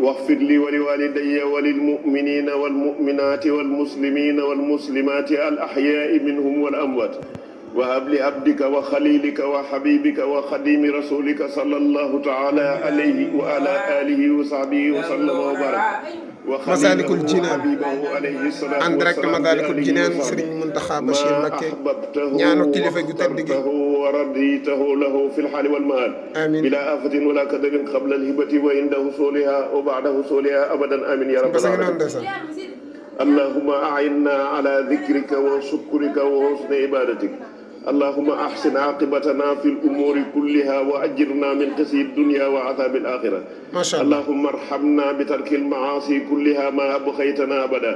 واغفر لي ولوالدي وللمؤمنين والمؤمنات والمسلمين والمسلمات الأحياء منهم والأموات وهب لعبدك وخليلك وحبيبك وخديم رسولك صلى الله تعالى عليه وعلى آله وصحبه وسلم وبارك Masaalikul Jinaan en direct والسلام Masaalikul Jinaan Serigne Mountakha Bachir Mbacké ñaanu kilifa gu tedd gi ورضيته له في الحال والمآل آمين بلا آفة ولا كدر قبل الهبة وعند وصولها وبعد وصولها أبدا آمين يا رب العالمين اللهم أعنا على ذكرك وشكرك وحسن عبادتك اللهم أحسن عاقبتنا في الأمور كلها وأجرنا من خزي الدنيا وعذاب الآخرة ما شاء الله اللهم ارحمنا بترك المعاصي كلها ما أبقيتنا أبدا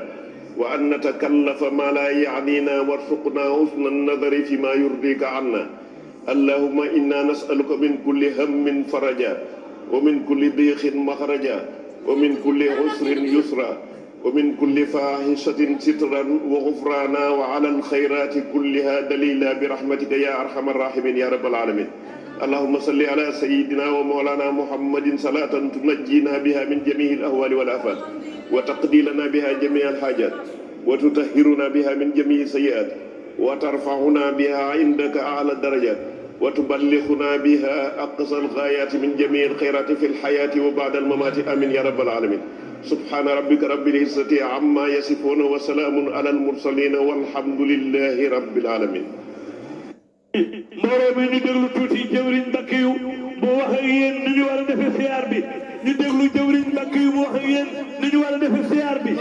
وأن نتكلف ما لا يعنينا وارزقنا حسن النظر فيما يرضيك عنا اللهم إنا نسألك من كل هم فرجا ومن كل ضيق مخرجا ومن كل عسر يسرا ومن كل فاحشة سترا وغفرانا وعلى الخيرات كلها دليلا برحمتك يا أرحم الراحمين يا رب العالمين اللهم صل على سيدنا ومولانا محمد صلاة تنجينا بها من جميع الأهوال والآفات وتقضي لنا بها جميع الحاجات وتطهرنا بها من جميع السيئات وترفعنا بها عندك أعلى الدرجات وتبلغنا بها أقصى الغايات من جميع الخيرات في الحياة وبعد الممات آمين يا رب العالمين سبحان ربك رب العزة عما يصفون وسلام على المرسلين والحمد لله رب العالمين mbooloo mi ñu déglu tuuti jëwriñ Mbàkke yu mu wax ak yéen ni ñu war a defee siyaar bi ñu déglu jëwriñ Mbàkke yu mu wax ak yéen ni ñu war a defee siyaar bi